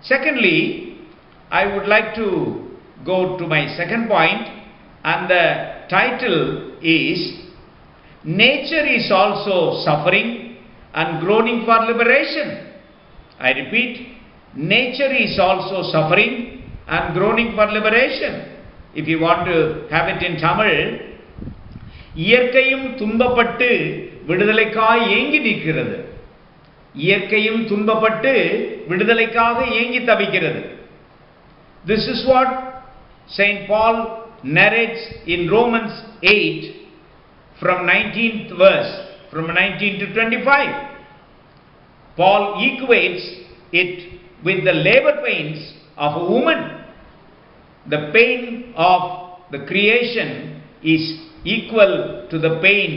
Secondly, I would like to go to my second point, and the title is Nature is also suffering and groaning for liberation. I repeat, nature is also suffering and groaning for liberation. If you want to have it in Tamil, இயற்கையும் துன்பப்பட்டு விடுதலைக்காய் ஏங்கி நிற்கிறது. இயற்கையும் துன்பப்பட்டு விடுதலைக்காக ஏங்கி தவிக்கிறது. This is what Saint Paul narrates in Romans 8 from 19th verse, from 19 to 25. Paul equates it with the labor pains of a woman. The pain of the creation is equal to the pain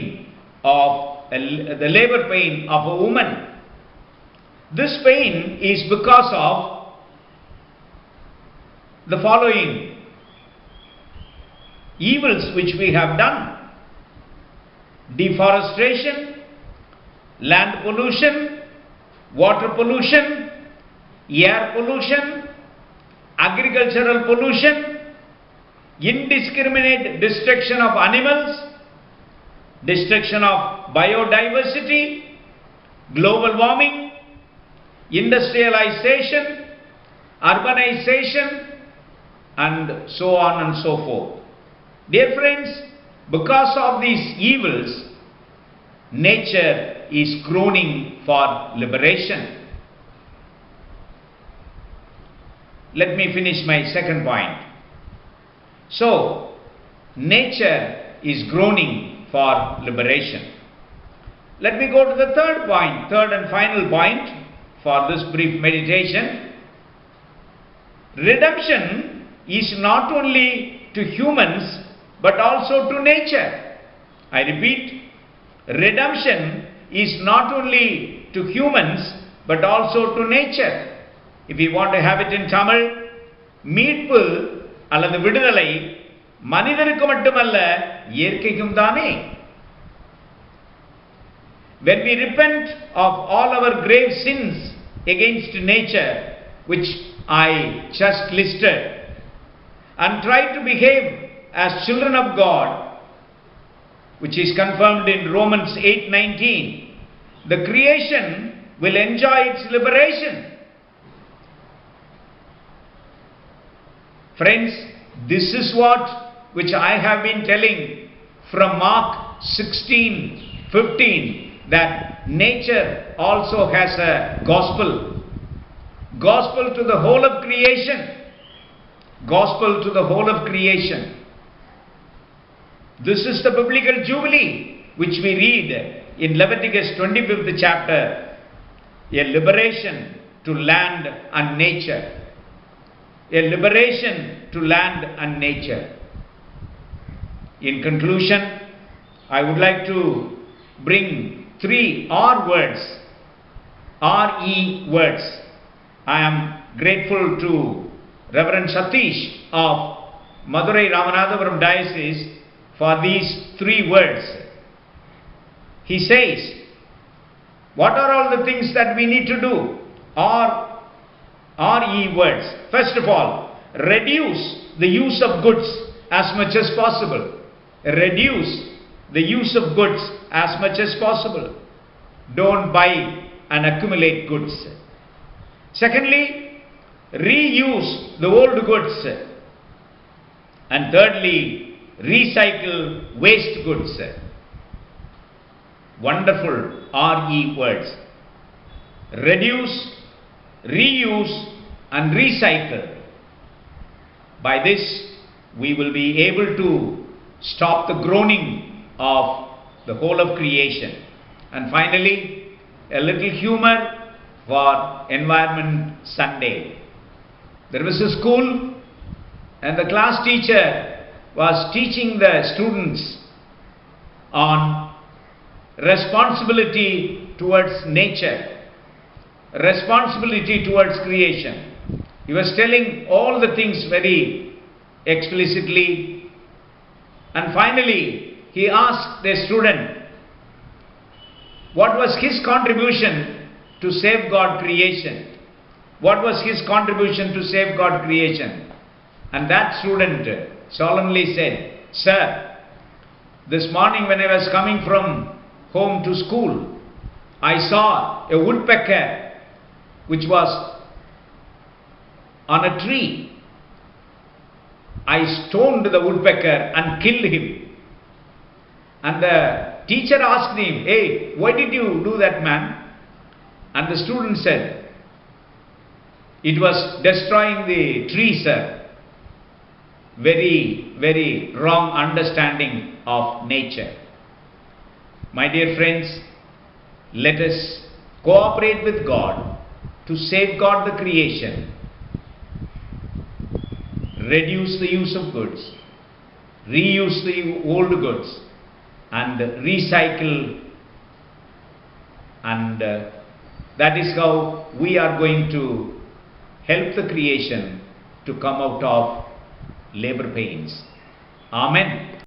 of the labor pain of a woman. This pain is because of the following evils which we have done: deforestation, land pollution, water pollution, air pollution, agricultural pollution, indiscriminate destruction of animals, destruction of biodiversity, global warming, industrialization, urbanization, and so on and so forth. Dear friends, because of these evils, nature is groaning for liberation. Let me finish my second point. So, nature is groaning for liberation. Let me go to the third point, third and final point for this brief meditation. Redemption is not only to humans but also to nature. I repeat, redemption is not only to humans but also to nature. If you want to have it in Tamil, மீட்பு அல்லது விடுதலை மனிதனுக்கு மட்டுமல்ல இயற்கைக்கும் தானே. When we repent of all our grave sins against nature, which I just listed, and try to behave as children of God, which is confirmed in Romans 8:19, the creation will enjoy its liberation. Friends, this is what which I have been telling from Mark 16:15, that nature also has a gospel. Gospel to the whole of creation. Gospel to the whole of creation. This is the biblical jubilee which we read in Leviticus 25th chapter. A liberation to land and nature. A liberation to land and nature. In conclusion, I would like to bring 3 R words, R-E words. I am grateful to Reverend Satish of Madurai Ramanathapuram Diocese for these 3 words. He says, what are all the things that we need to do? R-E words. First of all, reduce the use of goods as much as possible. Reduce the use of goods as much as possible. Don't buy and accumulate goods. Secondly, reuse the old goods. And thirdly, recycle waste goods. Wonderful R-E words. Reduce, reuse and recycle. By this, we will be able to stop the groaning of the whole of creation. And finally, a little humor for Environment Sunday. There was a school and the class teacher was teaching the students on responsibility towards nature, responsibility towards creation. He was telling all the things very explicitly, and finally he asked the student what was his contribution to safeguard creation. What was his contribution to safeguard creation? And that student solemnly said, "Sir, this morning when I was coming from home to school, I saw a woodpecker which was on a tree. I stoned the woodpecker and killed him." And the teacher asked him, "Hey, why did you do that, man?" And the student said, "It was destroying the tree, sir." Very, very wrong understanding of nature. My dear friends, let us cooperate with God to safeguard the creation, reduce the use of goods, reuse the old goods, and recycle, and that is how we are going to help the creation to come out of labor pains. Amen.